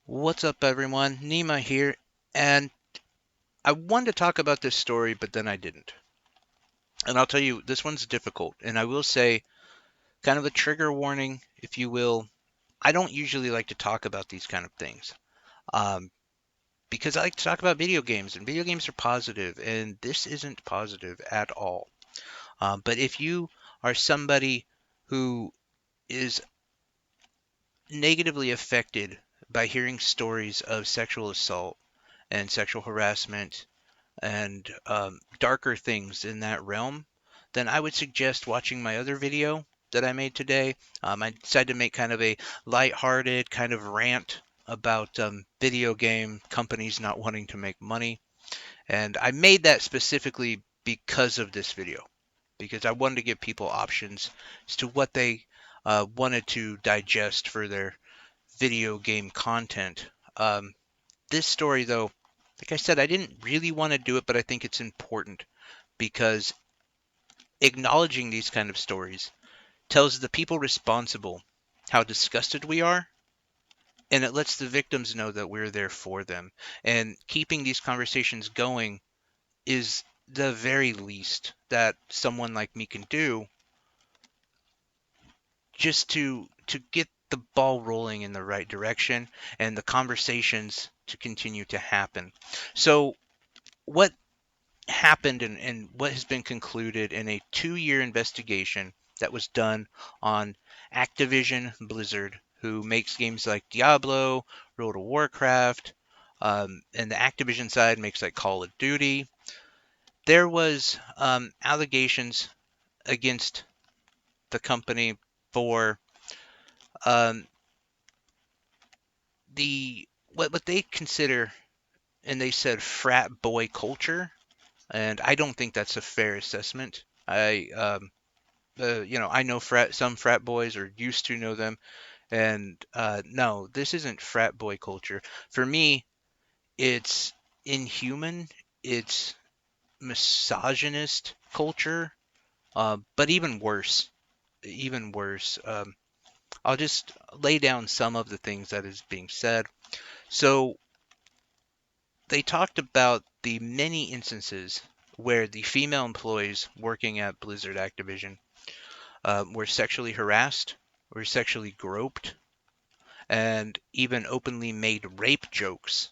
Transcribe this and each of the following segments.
What's up, everyone? Nima here, and I wanted to talk about this story, but then I didn't. And I'll tell you, this one's difficult, and I will say, kind of a trigger warning, if you will. I don't usually like to talk about these kind of things, um, because I like to talk about video games, and video games are positive, and this isn't positive at all. But if you are somebody who is negatively affected by hearing stories of sexual assault and sexual harassment and darker things in that realm, then I would suggest watching my other video that I made today. I decided to make kind of a light-hearted kind of rant about video game companies not wanting to make money. And I made that specifically because of this video, because I wanted to give people options as to what they wanted to digest for their video game content. This story, though, like I said, I didn't really want to do it, but I think it's important because acknowledging these kind of stories tells the people responsible how disgusted we are, and it lets the victims know that we're there for them. And keeping these conversations going is the very least that someone like me can do just to get the ball rolling in the right direction and the conversations to continue to happen. So what happened and what has been concluded in a 2-year investigation that was done on Activision Blizzard, who makes games like Diablo, World of Warcraft, and the Activision side makes like Call of Duty. There was allegations against the company for um, the what they consider, and they said frat boy culture, and I don't think that's a fair assessment. I know some frat boys or used to know them, and no, this isn't frat boy culture. For me, it's inhuman. It's misogynist culture, but even worse. Even worse. I'll just lay down some of the things that is being said. So they talked about the many instances where the female employees working at Blizzard Activision were sexually harassed, were sexually groped, and even openly made rape jokes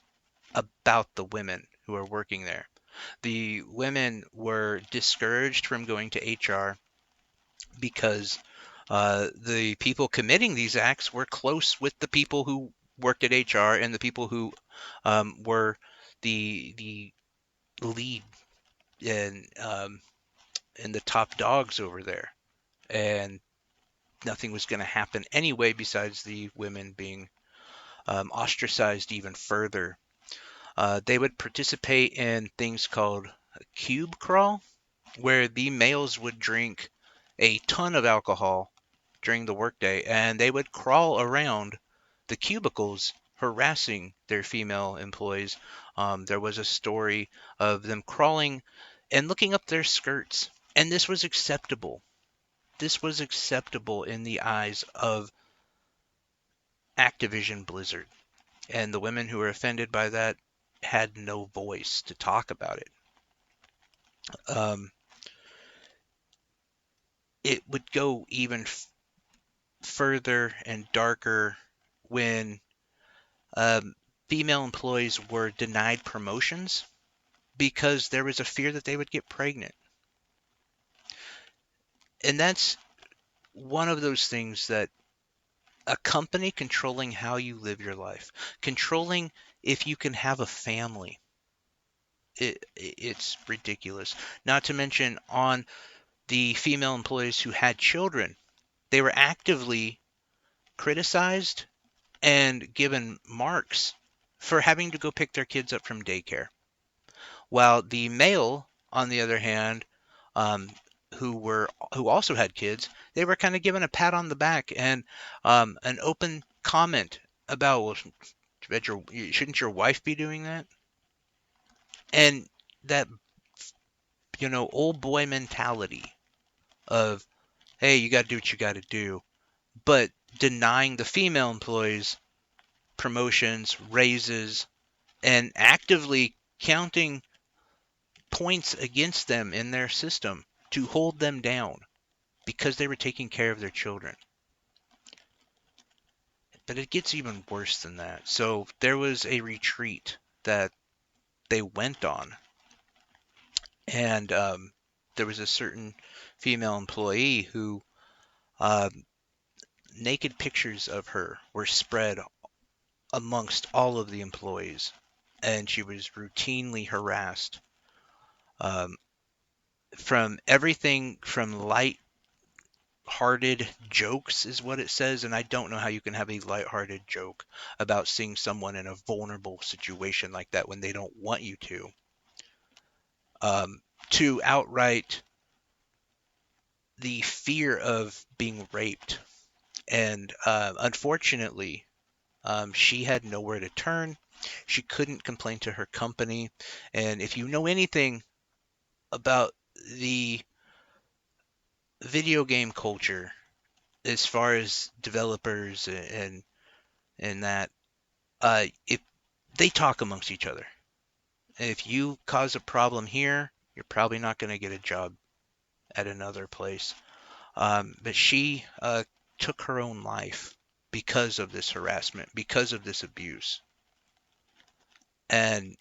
about the women who are working there. The women were discouraged from going to HR because the people committing these acts were close with the people who worked at HR and the people who were the lead and the top dogs over there. And nothing was going to happen anyway besides the women being ostracized even further. They would participate in things called cube crawl, where the males would drink a ton of alcohol during the workday and they would crawl around the cubicles harassing their female employees. There was a story of them crawling and looking up their skirts, and this was acceptable. This was acceptable in the eyes of Activision Blizzard. And the women who were offended by that had no voice to talk about it. Um, it would go even further and darker when um, female employees were denied promotions because there was a fear that they would get pregnant. And that's one of those things that a company controlling how you live your life, controlling if you can have a family, it's ridiculous. Not to mention on the female employees who had children, they were actively criticized and given marks for having to go pick their kids up from daycare. While the male, on the other hand, um, who also had kids, they were kind of given a pat on the back and an open comment about, well, shouldn't your wife be doing that? And that old boy mentality of, hey, you got to do what you got to do, but denying the female employees promotions, raises, and actively counting points against them in their system to hold them down because they were taking care of their children. But it gets even worse than that. So there was a retreat that they went on, and there was a certain female employee who naked pictures of her were spread amongst all of the employees, and she was routinely harassed um, from everything from light-hearted jokes is what it says, and I don't know how you can have a light-hearted joke about seeing someone in a vulnerable situation like that when they don't want you to outright the fear of being raped. And unfortunately, she had nowhere to turn. She couldn't complain to her company. And if you know anything about the video game culture, as far as developers and that, if they talk amongst each other. If you cause a problem here, you're probably not going to get a job at another place. But she took her own life because of this harassment, because of this abuse. And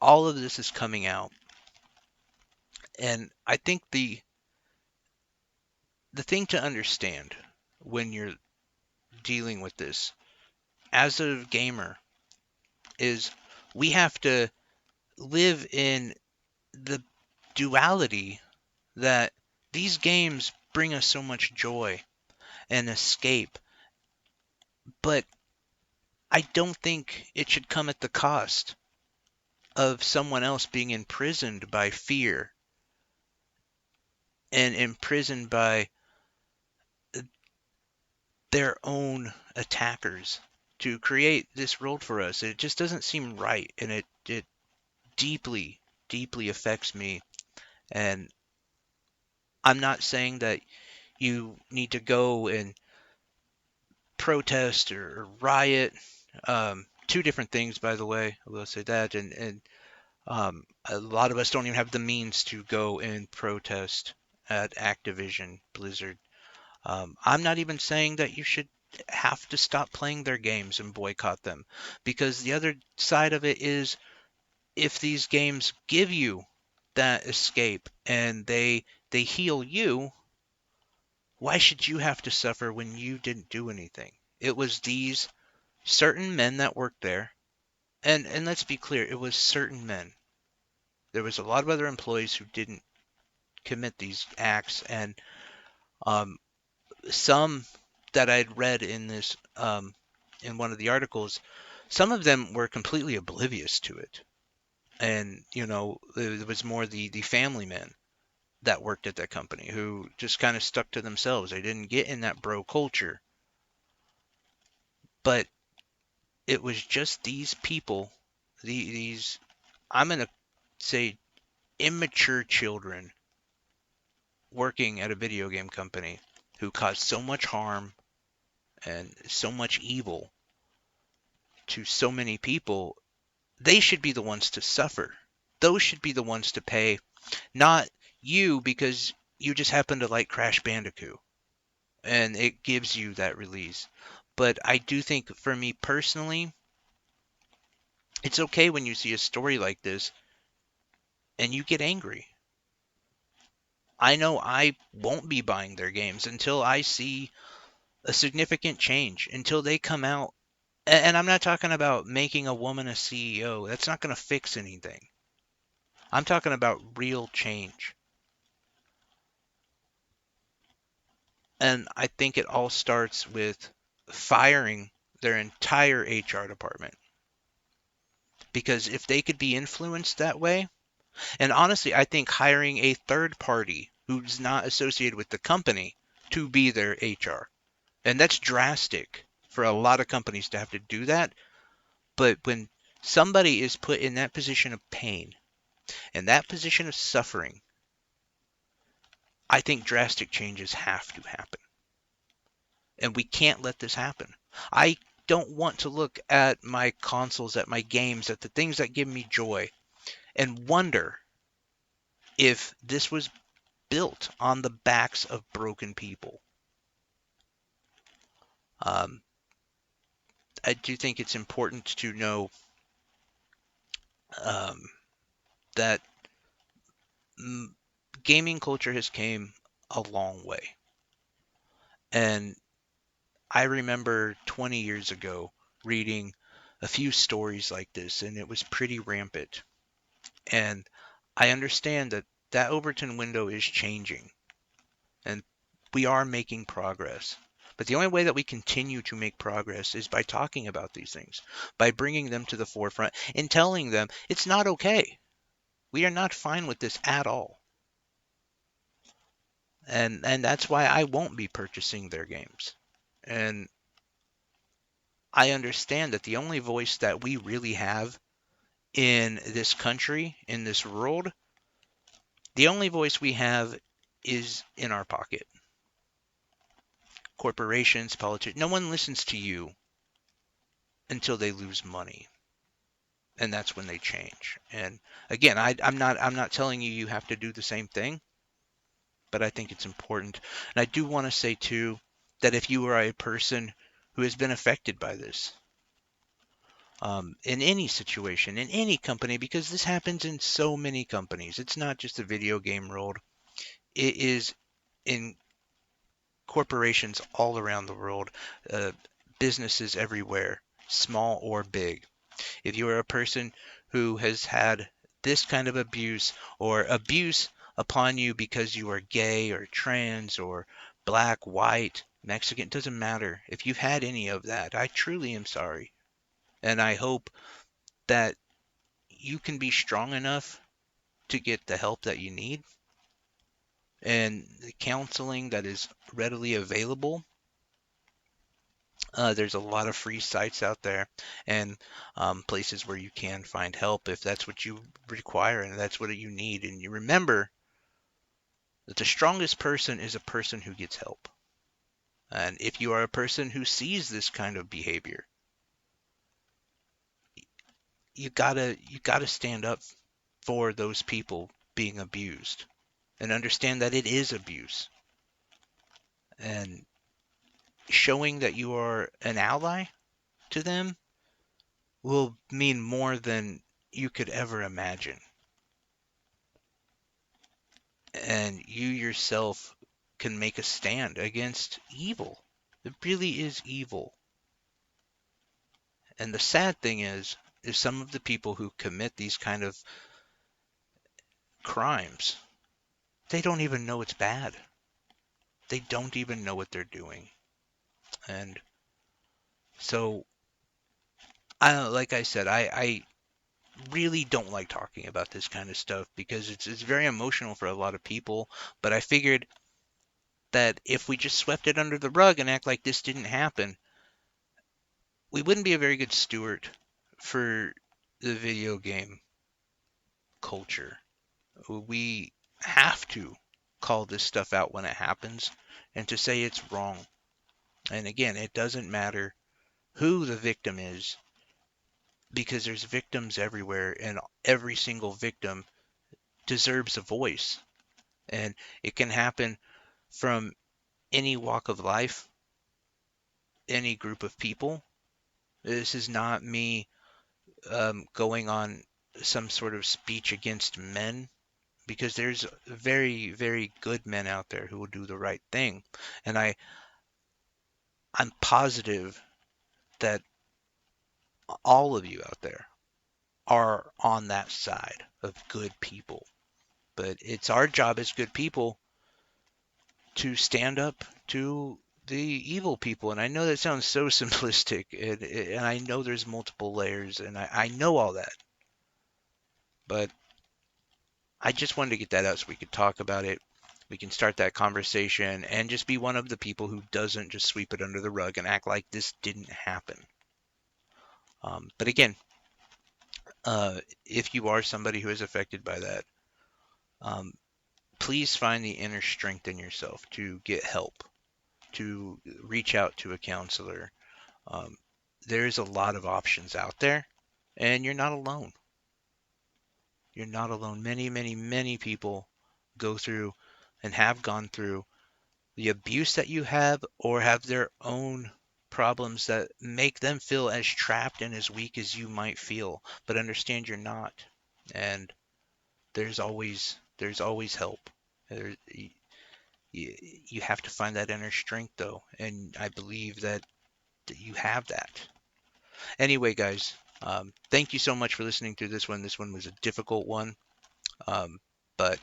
all of this is coming out. And I think the thing to understand when you're dealing with this as a gamer is we have to live in the duality that these games bring us so much joy and escape, but I don't think it should come at the cost of someone else being imprisoned by fear and imprisoned by their own attackers to create this world for us. It just doesn't seem right, and it deeply, deeply affects me. And I'm not saying that you need to go and protest or riot. Two different things, by the way. I will say that, and a lot of us don't even have the means to go and protest at Activision Blizzard. I'm not even saying that you should have to stop playing their games and boycott them, because the other side of it is if these games give you that escape and they heal you, why should you have to suffer when you didn't do anything? It was these certain men that worked there, and let's be clear, it was certain men. There was a lot of other employees who didn't commit these acts, and um, some that I'd read in this in one of the articles, some of them were completely oblivious to it, and it was more the family men that worked at that company who just kind of stuck to themselves. They didn't get in that bro culture, but it was just these people, these I'm gonna say immature children working at a video game company who caused so much harm and so much evil to so many people. They should be the ones to suffer. Those should be the ones to pay, not you, because you just happen to like Crash Bandicoot and it gives you that release. But I do think for me personally, it's okay when you see a story like this and you get angry. I know I won't be buying their games until I see a significant change, until they come out. And I'm not talking about making a woman a CEO. That's not going to fix anything. I'm talking about real change. And I think it all starts with firing their entire HR department. Because if they could be influenced that way, and honestly, I think hiring a third party who's not associated with the company to be their HR, and that's drastic for a lot of companies to have to do that. But when somebody is put in that position of pain and that position of suffering, I think drastic changes have to happen. And we can't let this happen. I don't want to look at my consoles, at my games, at the things that give me joy, and wonder if this was built on the backs of broken people. Um, I do think it's important to know um, that gaming culture has came a long way. And I remember 20 years ago reading a few stories like this, and it was pretty rampant. And I understand that that Overton window is changing, and we are making progress. But the only way that we continue to make progress is by talking about these things, by bringing them to the forefront and telling them it's not okay. We are not fine with this at all. And that's why I won't be purchasing their games. And I understand that the only voice that we really have in this country, in this world, the only voice we have is in our pocket. Corporations, politicians, no one listens to you until they lose money. And that's when they change. And again, I'm not telling you you have to do the same thing, but I think it's important. And I do want to say too that if you are a person who has been affected by this, in any situation, in any company, because this happens in so many companies. It's not just a video game world. It is in corporations all around the world, uh, businesses everywhere, small or big. If you are a person who has had this kind of abuse or abuse upon you because you are gay or trans or black, white, Mexican, it doesn't matter. If you've had any of that, I truly am sorry. And I hope that you can be strong enough to get the help that you need and the counseling that is readily available. There's a lot of free sites out there and places where you can find help if that's what you require and that's what you need. And you remember that the strongest person is a person who gets help. And if you are a person who sees this kind of behavior, you gotta stand up for those people being abused and understand that it is abuse. And showing that you are an ally to them will mean more than you could ever imagine. And you yourself can make a stand against evil. It really is evil. And the sad thing is some of the people who commit these kind of crimes, they don't even know it's bad. They don't even know what they're doing. And so, like I said, I really don't like talking about this kind of stuff because it's very emotional for a lot of people. But I figured that if we just swept it under the rug and act like this didn't happen, we wouldn't be a very good steward for the video game culture. We have to call this stuff out when it happens and to say it's wrong. And again, it doesn't matter who the victim is because there's victims everywhere and every single victim deserves a voice. And it can happen from any walk of life, any group of people. This is not me going on some sort of speech against men because there's very, very good men out there who will do the right thing. And I'm positive that all of you out there are on that side of good people. But it's our job as good people to stand up to the evil people. And I know that sounds so simplistic, and I know there's multiple layers, and I know all that. But I just wanted to get that out so we could talk about it. We can start that conversation and just be one of the people who doesn't just sweep it under the rug and act like this didn't happen. But again, if you are somebody who is affected by that, um, please find the inner strength in yourself to get help, to reach out to a counselor. Um, there's a lot of options out there, and you're not alone. You're not alone. Many, many, many people go through and have gone through the abuse that you have, or have their own problems that make them feel as trapped and as weak as you might feel. But understand you're not. And there's always help. There, you have to find that inner strength though, and I believe that you have that. Anyway, guys, thank you so much for listening to this one. This one was a difficult one, um, but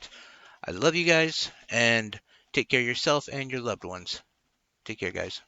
I love you guys, and take care of yourself and your loved ones. Take care, guys.